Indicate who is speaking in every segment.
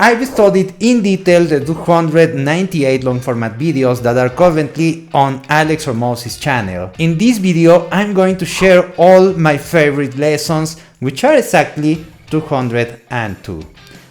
Speaker 1: I've studied in detail the 298 long format videos that are currently on Alex Hormozi's channel. In this video, I'm going to share all my favorite lessons, which are exactly 202.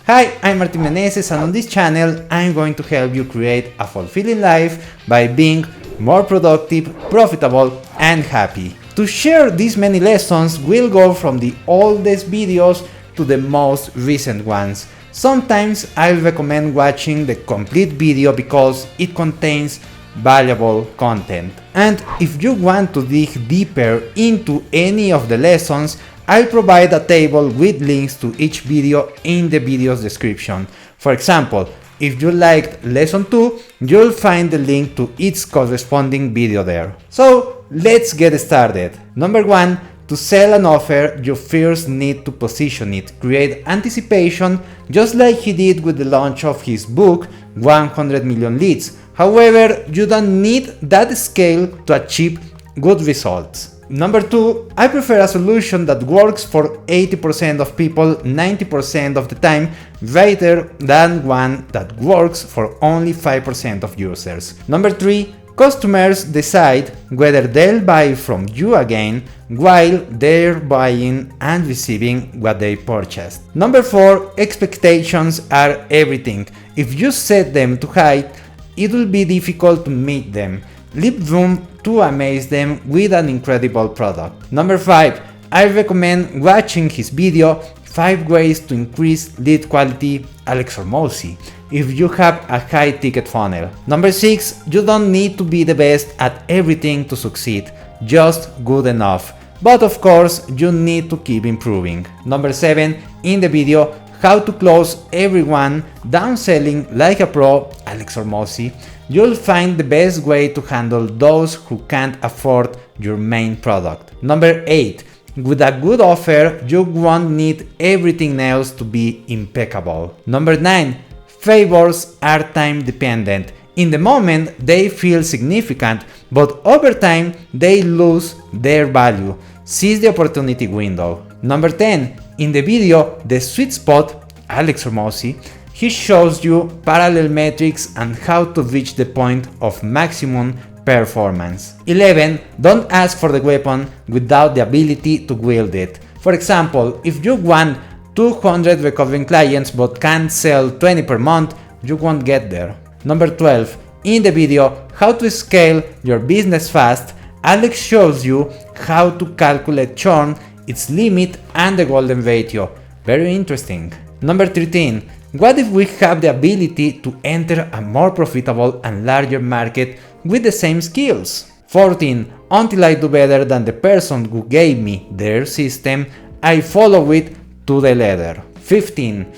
Speaker 1: Hi, I'm Martin Meneses, and on this channel, I'm going to help you create a fulfilling life by being more productive, profitable, and happy. To share these many lessons, we'll go from the oldest videos to the most recent ones. Sometimes I recommend watching the complete video because it contains valuable content. And if you want to dig deeper into any of the lessons, I'll provide a table with links to each video in the video's description. For example, if you liked lesson 2, you'll find the link to its corresponding video there. So let's get started. Number 1. To sell an offer, you first need to position it, create anticipation, just like he did with the launch of his book, 100 Million Leads. However, you don't need that scale to achieve good results. Number 2, I prefer a solution that works for 80% of people 90% of the time rather than one that works for only 5% of users. Number 3, customers decide whether they'll buy from you again while they're buying and receiving what they purchased. Number 4, expectations are everything. If you set them too high, it will be difficult to meet them. Leave room to amaze them with an incredible product. Number 5, I recommend watching his video 5 ways to increase lead quality, Alex Hormozi, if you have a high ticket funnel. Number 6, you don't need to be the best at everything to succeed, just good enough. But of course, you need to keep improving. Number 7, in the video, how to close everyone downselling like a pro, Alex Hormozi, you'll find the best way to handle those who can't afford your main product. Number 8, with a good offer, you won't need everything else to be impeccable. Number 9, favors are time dependent. In the moment, they feel significant, but over time, they lose their value. Seize the opportunity window. Number 10, in the video, the sweet spot, Alex Hormozi, he shows you parallel metrics and how to reach the point of maximum performance. 11. Don't ask for the weapon without the ability to wield it. For example, if you want 200 recurring clients but can't sell 20 per month, you won't get there. Number 12. In the video, how to scale your business fast, Alex shows you how to calculate churn, its limit, and the golden ratio. Very interesting. Number 13. What if we have the ability to enter a more profitable and larger market with the same skills? 14. Until I do better than the person who gave me their system, I follow it to the letter. 15.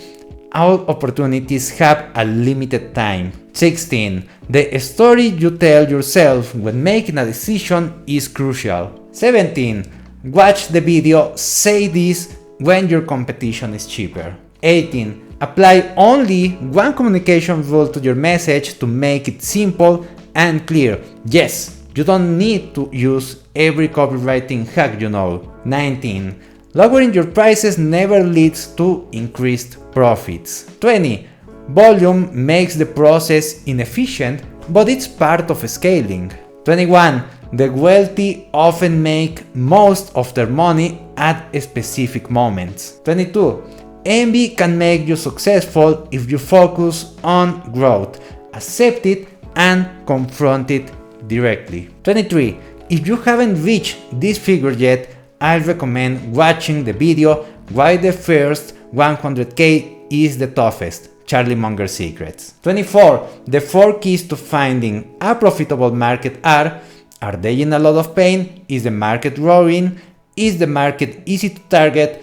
Speaker 1: All opportunities have a limited time. 16. The story you tell yourself when making a decision is crucial. 17. Watch the video, say this when your competition is cheaper. 18. Apply only one communication rule to your message to make it simple and clear. Yes, you don't need to use every copywriting hack you know. 19. Lowering your prices never leads to increased profits. 20. Volume makes the process inefficient, but it's part of scaling. 21. The wealthy often make most of their money at specific moments. 22. Envy can make you successful if you focus on growth, accept it, and confront it directly. 23. If you haven't reached this figure yet, I recommend watching the video Why the First 100K is the Toughest, Charlie Munger's Secrets. 24. The 4 keys to finding a profitable market are they in a lot of pain? Is the market growing? Is the market easy to target?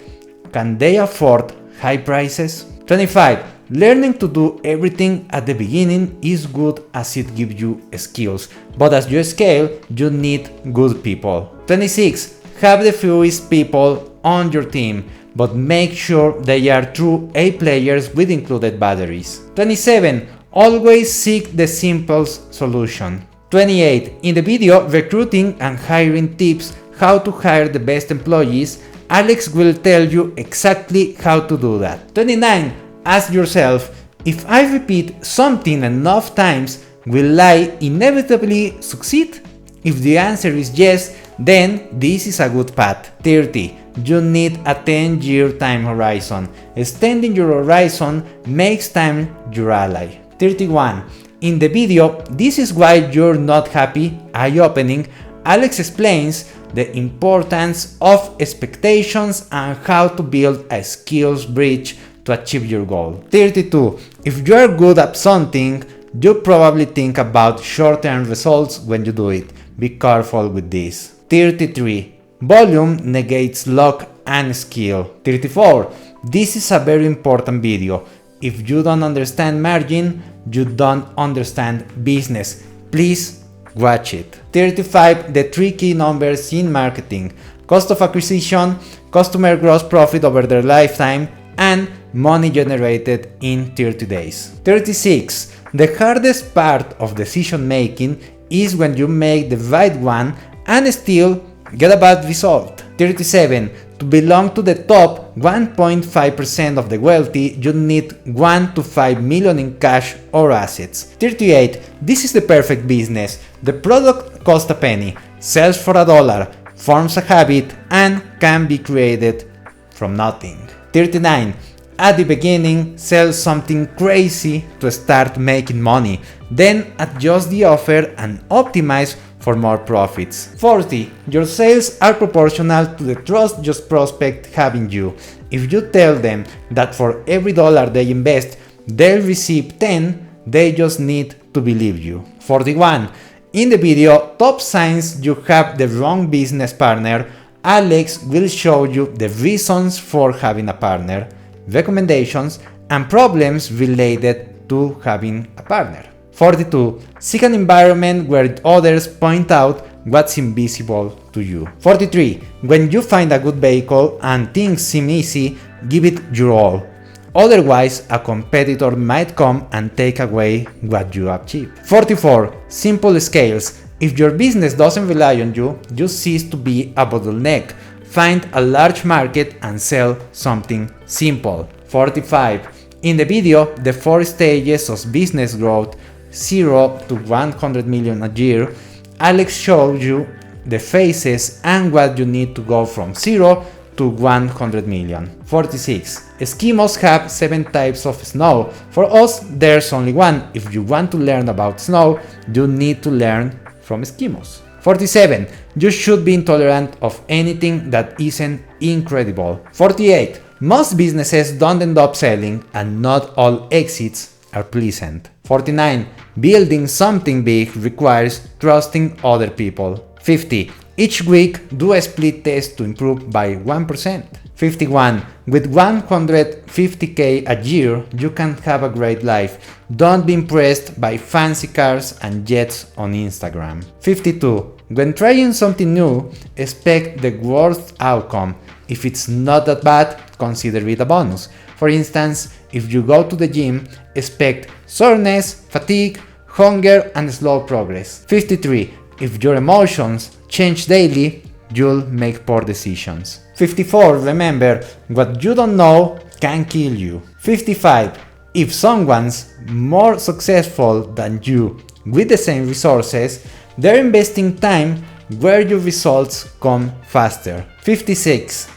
Speaker 1: Can they afford high prices? 25. Learning to do everything at the beginning is good as it gives you skills, but as you scale, you need good people. 26. Have the fewest people on your team, but make sure they are true A players with included batteries. 27. Always seek the simplest solution. 28. In the video Recruiting and Hiring Tips, How to Hire the Best Employees, Alex will tell you exactly how to do that. 29. Ask yourself, If I repeat something enough times, will I inevitably succeed? If the answer is yes, then this is a good path. 30. You need a 10-year time horizon. Extending your horizon makes time your ally. 31. In the video, this is why you're not happy, eye-opening, Alex explains the importance of expectations and how to build a skills bridge to achieve your goal. 32. If you're good at something, you probably think about short-term results when you do it. Be careful with this. 33. Volume negates luck and skill. 34. This is a very important video. If you don't understand margin, you don't understand business. Please watch it. 35. The 3 key numbers in marketing: cost of acquisition, customer gross profit over their lifetime, and money generated in 30 days. 36. The hardest part of decision making is when you make the right one and still get a bad result. 37. To belong to the top 1.5% of the wealthy, you need 1 to 5 million in cash or assets. 38. This is the perfect business. The product costs a penny, sells for $1, forms a habit, and can be created from nothing. 39. At the beginning, sell something crazy to start making money, then adjust the offer and optimize for more profits. 40. Your sales are proportional to the trust your prospect have in you. If you tell them that for every dollar they invest, they'll receive 10, they just need to believe you. 41. In the video, Top Signs You Have the Wrong Business Partner, Alex will show you the reasons for having a partner, recommendations, and problems related to having a partner. 42. Seek an environment where others point out what's invisible to you. 43. When you find a good vehicle and things seem easy, give it your all. Otherwise, a competitor might come and take away what you achieved. 44. Simple scales. If your business doesn't rely on you, you cease to be a bottleneck. Find a large market and sell something simple. 45. In the video, the 4 stages of business growth, 0 to 100 million a year, Alex shows you the phases and what you need to go from 0 to 100 million. 46. Eskimos have 7 types of snow. For us, there's only one. If you want to learn about snow, you need to learn from Eskimos. 47. You should be intolerant of anything that isn't incredible. 48. Most businesses don't end up selling, and not all exits are pleasant. 49. Building something big requires trusting other people. 50. Each week, do a split test to improve by 1%. 51. With 150k a year, you can have a great life. Don't be impressed by fancy cars and jets on Instagram. 52. When trying something new, expect the worst outcome. If it's not that bad, consider it a bonus. For instance, if you go to the gym, expect soreness, fatigue, hunger, and slow progress. 53. If your emotions change daily, you'll make poor decisions. 54. Remember, what you don't know can kill you. 55. If someone's more successful than you with the same resources, they're investing time where your results come faster. 56.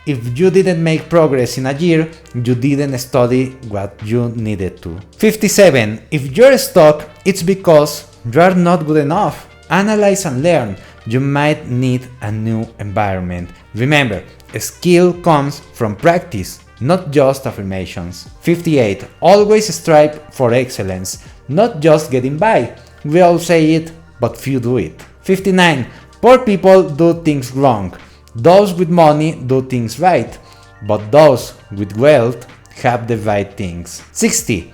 Speaker 1: If you didn't make progress in a year, you didn't study what you needed to. 57. If you're stuck, it's because you're not good enough. Analyze and learn. You might need a new environment. Remember, skill comes from practice, not just affirmations. 58. Always strive for excellence, not just getting by. We all say it, but few do it. 59. Poor people do things wrong. Those with money do things right, but those with wealth have the right things. 60.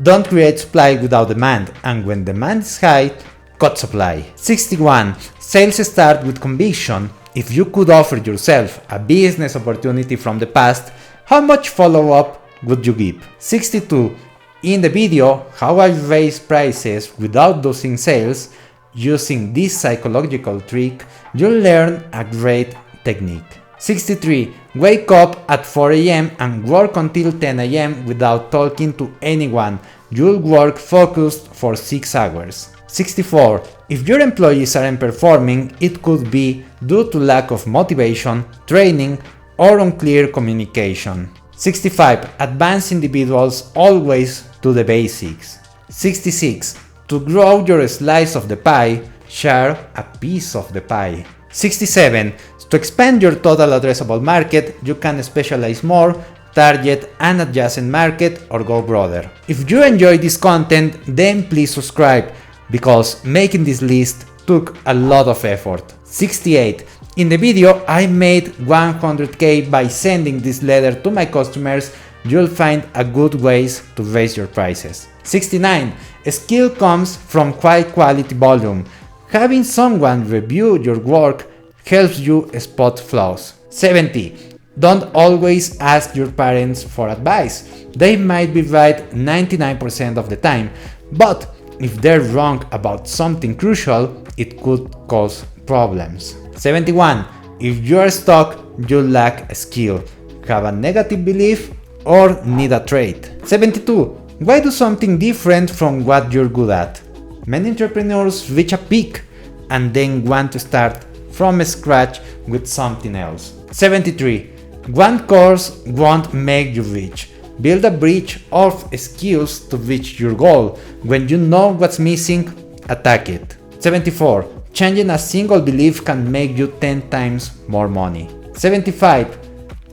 Speaker 1: Don't create supply without demand, and when demand is high, cut supply. 61. Sales start with conviction. If you could offer yourself a business opportunity from the past, how much follow-up would you give? 62. In the video, how I raise prices without losing sales, using this psychological trick, you'll learn a great technique. 63. Wake up at 4 a.m. and work until 10 a.m. without talking to anyone. You'll work focused for 6 hours. 64. If your employees aren't performing, it could be due to lack of motivation, training, or unclear communication. 65. Advanced individuals always do the basics. 66. To grow your slice of the pie, share a piece of the pie. 67. To expand your total addressable market, you can specialize more, target an adjacent market, or go broader. If you enjoy this content, then please subscribe, because making this list took a lot of effort. 68. In the video, I made 100k by sending this letter to my customers. You'll find a good ways to raise your prices. 69. Skill comes from high quality volume. Having someone review your work helps you spot flaws. 70. Don't always ask your parents for advice. They might be right 99% of the time, but if they're wrong about something crucial, it could cause problems. 71. If you're stuck, you lack a skill, have a negative belief, or need a trait. 72. Why do something different from what you're good at? Many entrepreneurs reach a peak and then want to start from scratch with something else. 73. One course won't make you rich. Build a bridge of skills to reach your goal. When you know what's missing, attack it. 74. Changing a single belief can make you 10 times more money. 75.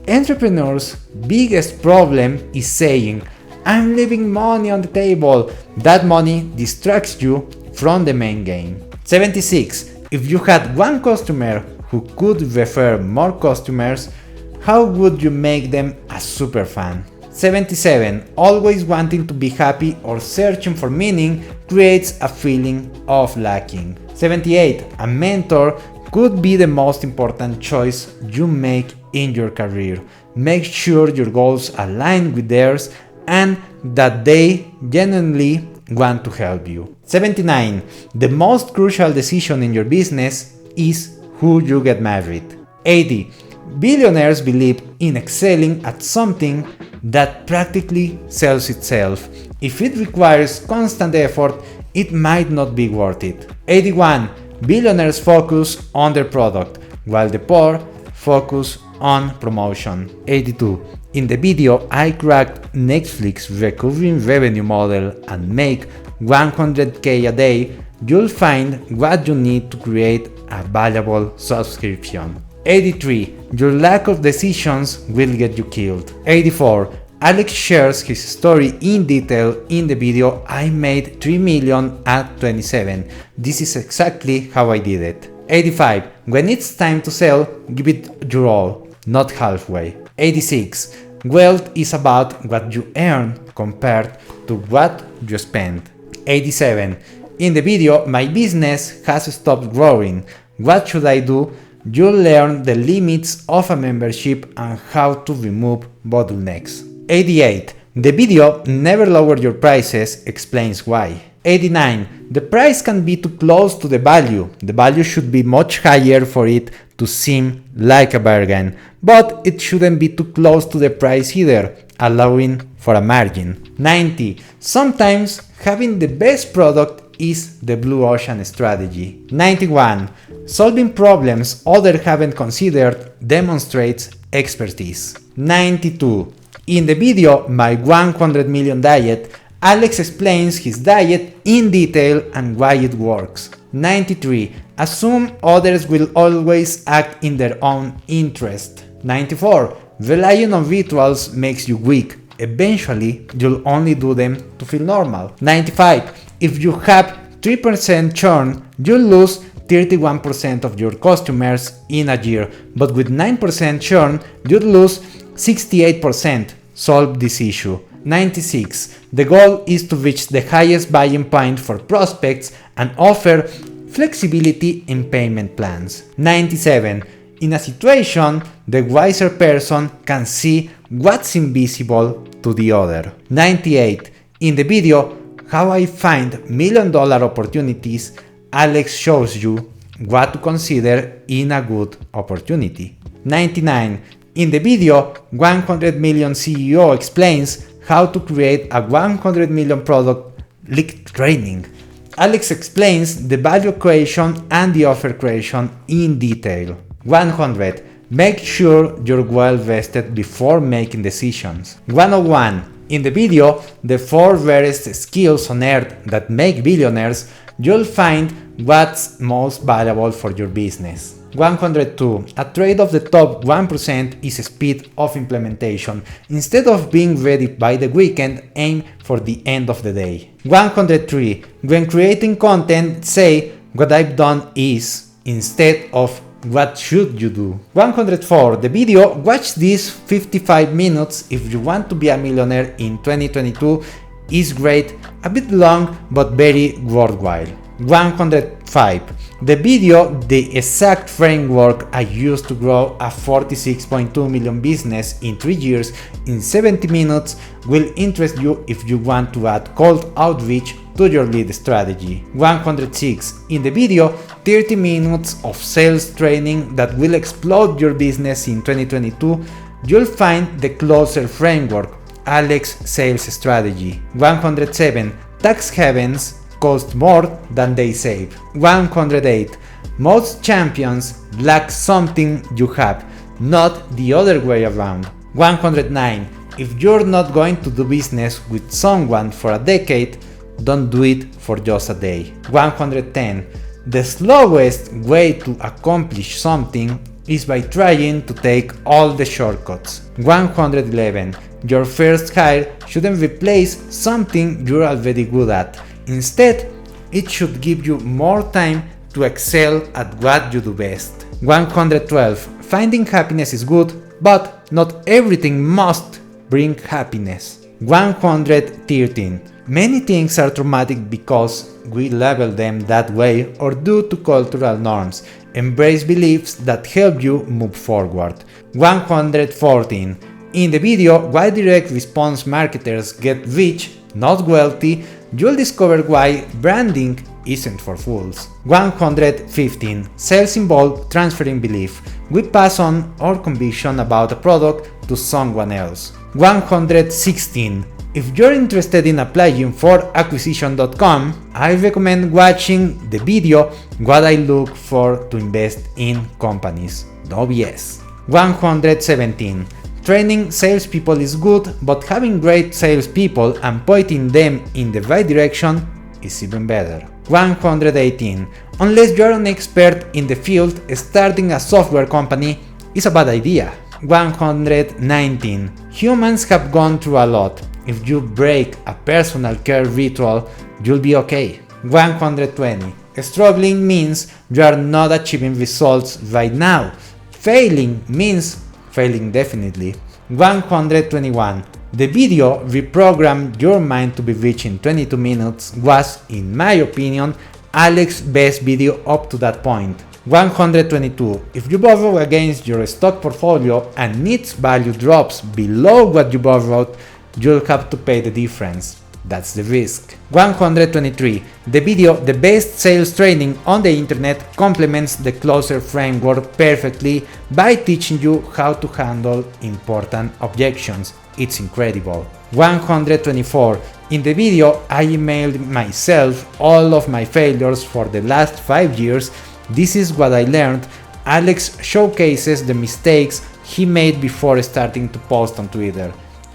Speaker 1: Entrepreneurs' biggest problem is saying, "I'm leaving money on the table." That money distracts you from the main game. 76. If you had one customer who could refer more customers, how would you make them a super fan? 77. Always wanting to be happy or searching for meaning creates a feeling of lacking. 78. A mentor could be the most important choice you make in your career. Make sure your goals align with theirs and that they genuinely want to help you. 79. The most crucial decision in your business is who you get married. 80. Billionaires believe in excelling at something that practically sells itself. If it requires constant effort, it might not be worth it. 81. Billionaires focus on their product, while the poor focus on promotion. 82. In the video, I cracked Netflix's recurring revenue model and make 100k a day. You'll find what you need to create a valuable subscription. 83. Your lack of decisions will get you killed. 84. Alex shares his story in detail in the video I made 3 million at 27. This is exactly how I did it. 85. When it's time to sell, give it your all, not halfway. 86. Wealth is about what you earn compared to what you spend. 87. In the video, my business has stopped growing. What should I do? You'll learn the limits of a membership and how to remove bottlenecks. 88. The video Never Lower Your Prices explains why. 89. The price can be too close to the value. The value should be much higher for it to seem like a bargain, but it shouldn't be too close to the price either, allowing for a margin. 90. Sometimes having the best product is the blue ocean strategy. 91. Solving problems others haven't considered demonstrates expertise. 92. In the video My 100 Million Diet, Alex explains his diet in detail and why it works. 93. Assume others will always act in their own interest. 94. Relying on rituals makes you weak. Eventually, you'll only do them to feel normal. 95. If you have 3% churn, you'll lose 31% of your customers in a year, but with 9% churn, you'll lose 68%. Solve this issue. 96. The goal is to reach the highest buying point for prospects and offer flexibility in payment plans. 97. In a situation, the wiser person can see what's invisible to the other. 98. In the video, How I Find $1 Million Opportunities, Alex shows you what to consider in a good opportunity. 99. In the video, 100 Million CEO explains how to create a 100 million product leak training. Alex explains the value creation and the offer creation in detail. 100. Make sure you're well vested before making decisions. 101. In the video, the 4 rarest skills on earth that make billionaires, you'll find what's most valuable for your business. 102. A trait of the top 1% is speed of implementation. Instead of being ready by the weekend, aim for the end of the day. 103. When creating content, say what I've done is instead of what should you do. 104. The video, watch these 55 minutes if you want to be a millionaire in 2022, is great, a bit long but very worthwhile. 105. The video, the exact framework I used to grow a 46.2 million business in 3 years in 70 minutes, will interest you if you want to add cold outreach to your lead strategy. 106. In the video, 30 minutes of sales training that will explode your business in 2022, you'll find the closer framework, Alex Sales Strategy. 107. Tax havens cost more than they save. 108. Most champions lack something you have, not the other way around. 109. If you're not going to do business with someone for a decade, don't do it for just a day. 110. The slowest way to accomplish something is by trying to take all the shortcuts. 111. Your first hire shouldn't replace something you're already good at. Instead, it should give you more time to excel at what you do best. 112. Finding happiness is good, but not everything must bring happiness. 113. Many things are traumatic because we label them that way or due to cultural norms. Embrace beliefs that help you move forward. 114. In the video, why direct response marketers get rich, not wealthy, you'll discover why branding isn't for fools. 115. Sales involve transferring belief. We pass on our conviction about a product to someone else. 116. If you're interested in applying for acquisition.com, I recommend watching the video What I Look For to Invest in Companies. No BS. 117. Training salespeople is good, but having great salespeople and pointing them in the right direction is even better. 118. Unless you're an expert in the field, starting a software company is a bad idea. 119. Humans have gone through a lot. If you break a personal care ritual, you'll be okay. 120. Struggling means you are not achieving results right now. Failing means failing definitely. 121. The video Reprogram Your Mind to Be Rich in 22 Minutes was, in my opinion, Alex's best video up to that point. 122. If you borrow against your stock portfolio and its value drops below what you borrowed, you'll have to pay the difference. That's the risk. 123. The video The Best Sales Training on the Internet complements the closer framework perfectly by teaching you how to handle important objections. It's incredible. 124. In the video, I emailed myself all of my failures for the last 5 years. This is what I learned. Alex showcases the mistakes he made before starting to post on Twitter.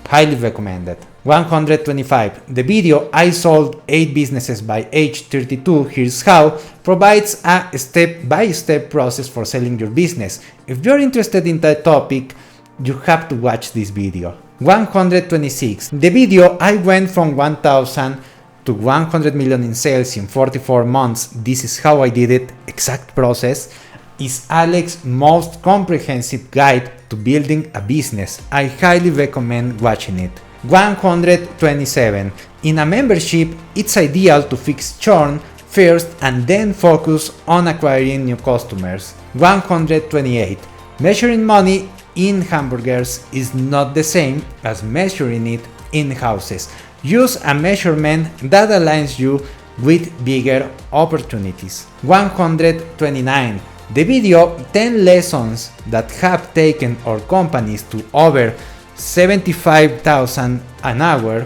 Speaker 1: Highly recommended. 125. The video I sold 8 businesses by age 32, here's how, provides a step-by-step process for selling your business. If you're interested in that topic, you have to watch this video. 126. The video I went from 1000 to 100 million in sales in 44 months, this is how I did it, exact process, is Alex's most comprehensive guide to building a business. I highly recommend watching it. 127. In a membership, it's ideal to fix churn first and then focus on acquiring new customers. 128. Measuring money in hamburgers is not the same as measuring it in houses. Use a measurement that aligns you with bigger opportunities. 129. The video 10 lessons that have taken our companies to over 75,000 an hour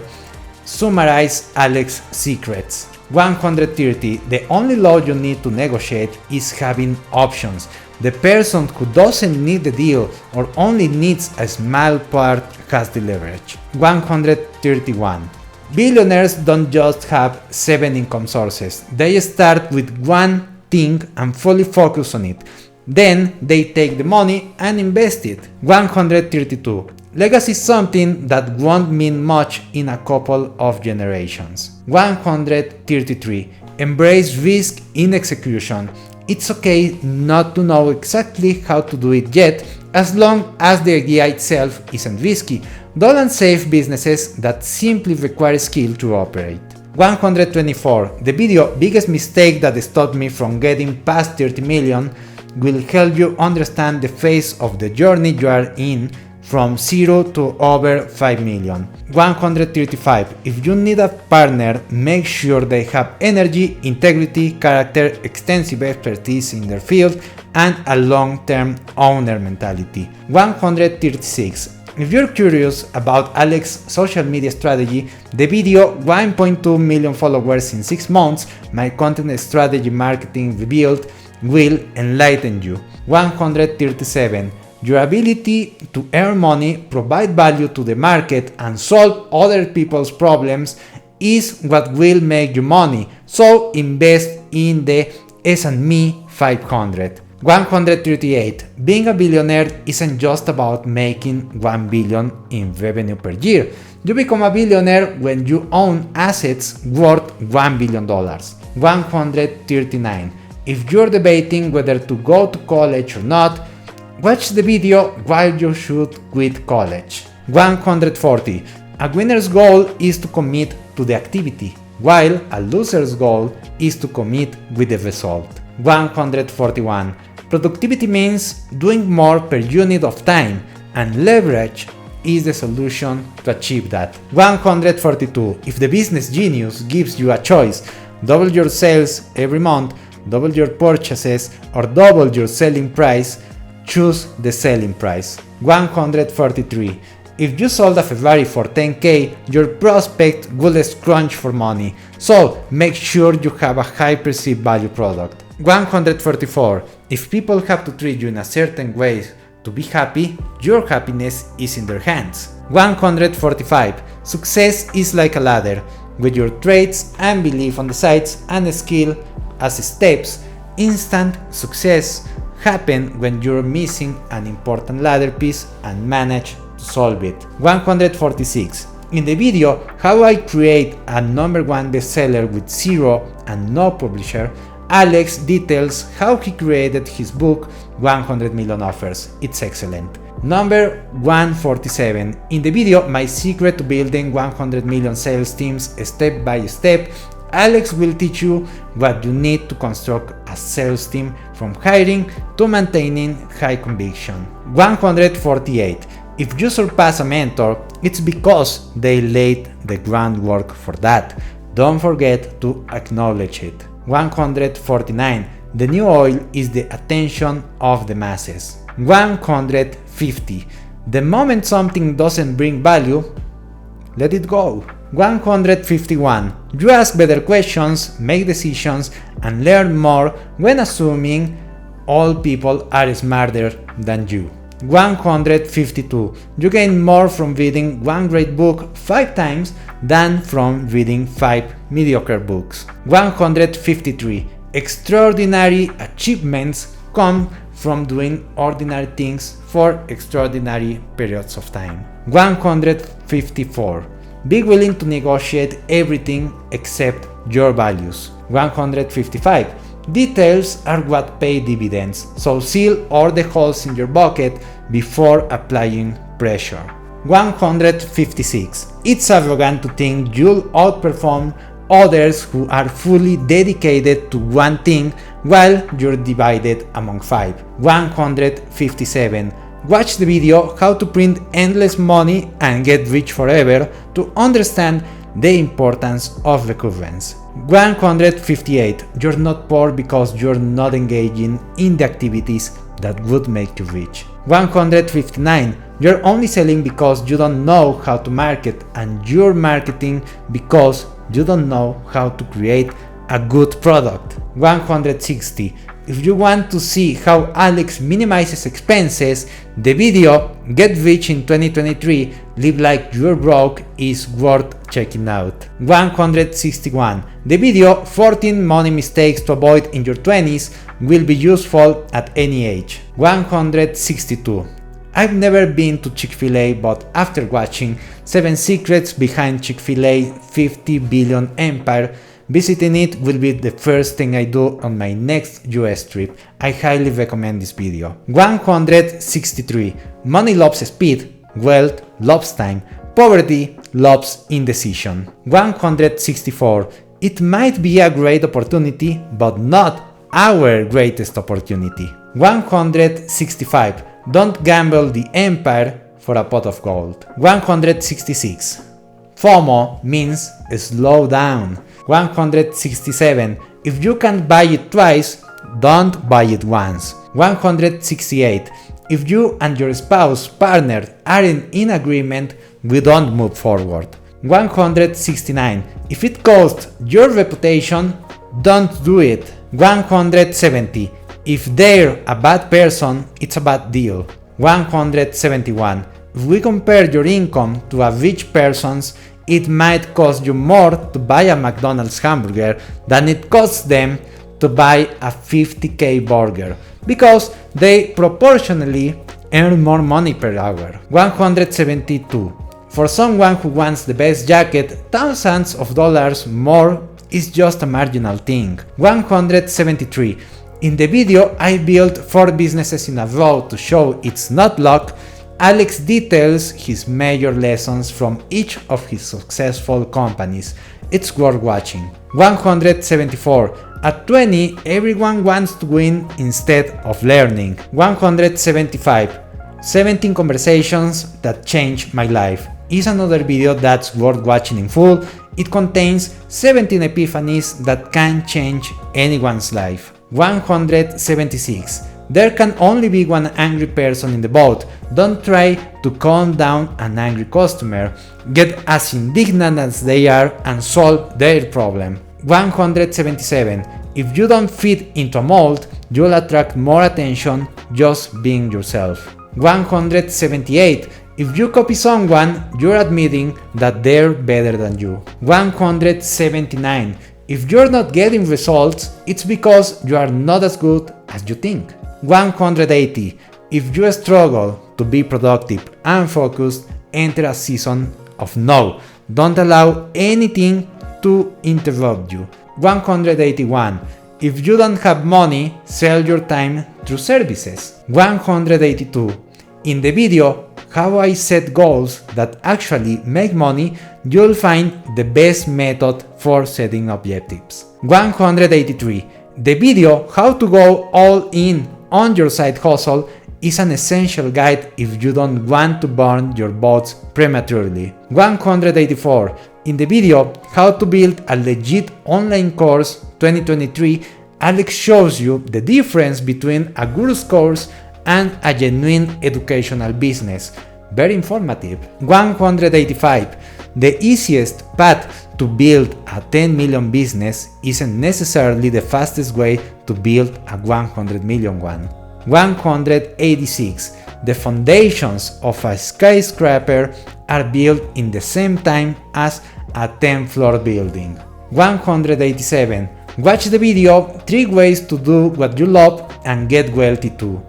Speaker 1: summarize Alex's secrets. 130. The only law you need to negotiate is having options. The person who doesn't need the deal or only needs a small part has the leverage. 131. Billionaires don't just have 7 income sources. They start with one thing and fully focus on it. Then they take the money and invest it. 132. Legacy is something that won't mean much in a couple of generations. 133. Embrace risk in execution. It's okay not to know exactly how to do it yet, as long as the idea itself isn't risky. Don't unsafe businesses that simply require skill to operate. 124. The video biggest mistake that stopped me from getting past 30 million will help you understand the phase of the journey you are in from 0 to over 5 million. 135. If you need a partner, make sure they have energy, integrity, character, extensive expertise in their field, and a long-term owner mentality. 136. If you're curious about Alex's social media strategy, the video 1.2 million followers in 6 months, my content strategy marketing rebuild, will enlighten you. 137. Your ability to earn money, provide value to the market, and solve other people's problems is what will make you money, so invest in the S&P 500. 138. Being a billionaire isn't just about making 1 billion in revenue per year. You become a billionaire when you own assets worth $1 billion. 139. If you're debating whether to go to college or not, watch the video why you should quit college. 140. A winner's goal is to commit to the activity, while a loser's goal is to commit with the result. 141. Productivity means doing more per unit of time, and leverage is the solution to achieve that. 142. If the business genius gives you a choice, double your sales every month, double your purchases, or double your selling price, choose the selling price. 143. If you sold a Ferrari for 10k, your prospect will scrunch for money, so make sure you have a high perceived value product. 144. If people have to treat you in a certain way to be happy, your happiness is in their hands. 145. Success is like a ladder, with your traits and belief on the sides and skill as steps. Instant success happen when you're missing an important ladder piece and manage to solve it. 146. In the video How I Create a #1 bestseller with zero and no publisher, Alex details how he created his book 100 Million Offers. It's excellent. Number 147. In the video My Secret to Building 100 Million Sales Teams Step by Step, Alex will teach you what you need to construct a sales team, from hiring to maintaining high conviction. 148. If you surpass a mentor, it's because they laid the groundwork for that. Don't forget to acknowledge it. 149. The new oil is the attention of the masses. 150. The moment something doesn't bring value, let it go. 151. You ask better questions, make decisions, and learn more when assuming all people are smarter than you. 152. You gain more from reading one great book 5 times than from reading 5 mediocre books. 153. Extraordinary achievements come from doing ordinary things for extraordinary periods of time. 154. Be willing to negotiate everything except your values. 155. Details are what pay dividends, so seal all the holes in your bucket before applying pressure. 156. It's arrogant to think you'll outperform others who are fully dedicated to one thing while you're divided among 5. 157. Watch the video How to Print Endless Money and Get Rich Forever to understand the importance of recurrence. 158. You're not poor because you're not engaging in the activities that would make you rich. 159. You're only selling because you don't know how to market, and you're marketing because you don't know how to create a good product. 160. If you want to see how Alex minimizes expenses, the video Get Rich in 2023, Live Like You're Broke is worth checking out. 161. The video 14 money mistakes to avoid in your 20s will be useful at any age. 162. I've never been to Chick-fil-A, but after watching 7 Secrets Behind Chick-fil-A 50 Billion Empire, visiting it will be the first thing I do on my next US trip. I highly recommend this video. 163. Money loves speed, wealth loves time, poverty loves indecision. 164. It might be a great opportunity, but not our greatest opportunity. 165. Don't gamble the empire for a pot of gold. 166. FOMO means slow down. 167. If you can't buy it twice, don't buy it once. 168. If you and your spouse partner aren't in agreement, we don't move forward. 169. If it costs your reputation, don't do it. 170. If they're a bad person, it's a bad deal. 171. If we compare your income to a rich person's, it might cost you more to buy a McDonald's hamburger than it costs them to buy a 50k burger, because they proportionally earn more money per hour. 172. For someone who wants the best jacket, thousands of dollars more is just a marginal thing. 173. In the video I built 4 businesses in a row to show it's not luck. Alex details his major lessons from each of his successful companies. It's worth watching. 174. At 20, everyone wants to win instead of learning. 175. 17 conversations that changed my life is another video that's worth watching in full. It contains 17 epiphanies that can change anyone's life. 176. There can only be one angry person in the boat. Don't try to calm down an angry customer. Get as indignant as they are and solve their problem. 177. If you don't fit into a mold, you'll attract more attention just being yourself. 178. If you copy someone, you're admitting that they're better than you. 179. If you're not getting results, it's because you are not as good as you think. 180. If you struggle to be productive and focused, enter a season of no. Don't allow anything to interrupt you. 181. If you don't have money, sell your time through services. 182. In the video How I Set Goals That Actually Make Money, you'll find the best method for setting objectives. 183. The video How to Go All In on Your Side Hustle is an essential guide if you don't want to burn your boats prematurely. 184. In the video How to Build a Legit Online Course 2023, Alex shows you the difference between a guru's course and a genuine educational business. Very informative. 185. The easiest path to build a 10 million business isn't necessarily the fastest way to build a 100 million one. 186. The foundations of a skyscraper are built in the same time as a 10-floor building. 187. Watch the video 3 ways to do what you love and get wealthy too,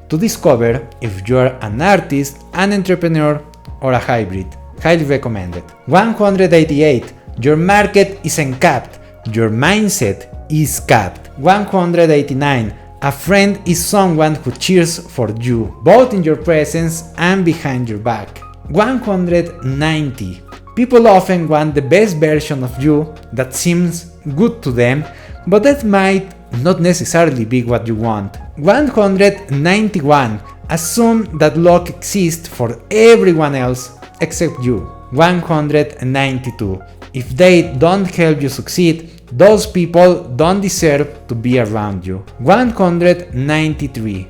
Speaker 1: to discover if you're an artist, an entrepreneur, or a hybrid. Highly recommended. 188. Your market isn't capped, your mindset is capped. 189. A friend is someone who cheers for you, both in your presence and behind your back. 190. People often want the best version of you that seems good to them, but that might not necessarily be what you want. 191. Assume that luck exists for everyone else except you. 192. If they don't help you succeed, those people don't deserve to be around you. 193.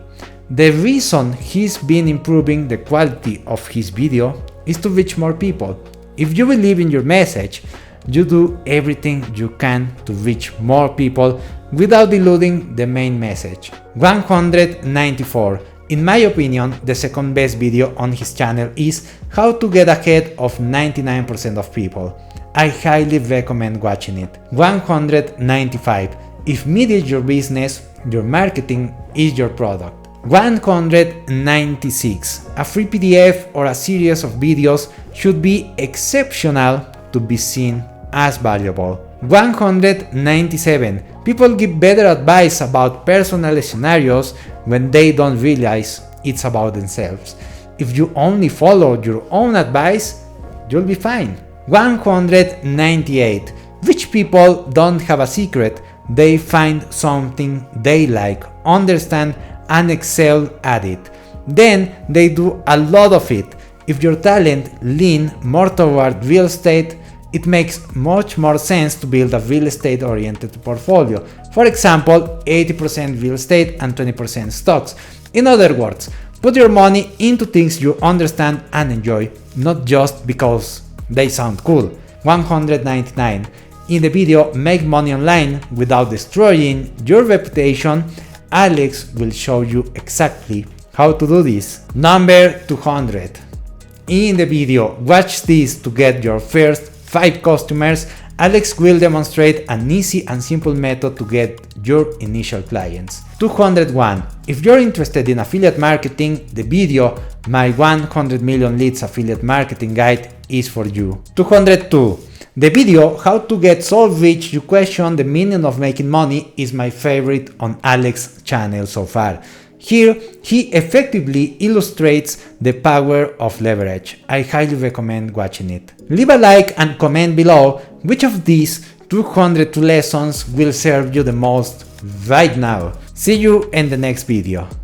Speaker 1: The reason he's been improving the quality of his video is to reach more people. If you believe in your message, you do everything you can to reach more people without diluting the main message. 194. In my opinion, the second best video on his channel is how to get ahead of 99% of people. I highly recommend watching it. 195. If media is your business, your marketing is your product. 196. A free PDF or a series of videos should be exceptional to be seen as valuable. 197. People give better advice about personal scenarios when they don't realize it's about themselves. If you only follow your own advice, you'll be fine. 198. Rich people don't have a secret, they find something they like, understand, and excel at it. Then they do a lot of it. If your talent leans more toward real estate, it makes much more sense to build a real estate oriented portfolio. For example, 80% real estate and 20% stocks. In other words, put your money into things you understand and enjoy, not just because they sound cool. 199. In the video Make Money Online Without Destroying Your Reputation, Alex will show you exactly how to do this. Number 200. In the video Watch This to Get Your First 5 Customers, Alex will demonstrate an easy and simple method to get your initial clients. 201. If you're interested in affiliate marketing, the video My 100 Million Leads Affiliate Marketing Guide is for you. 202. The video How to Get So Rich You Question the Meaning of Making Money is my favorite on Alex's channel so far. Here, he effectively illustrates the power of leverage. I highly recommend watching it. Leave a like and comment below which of these 202 lessons will serve you the most right now. See you in the next video.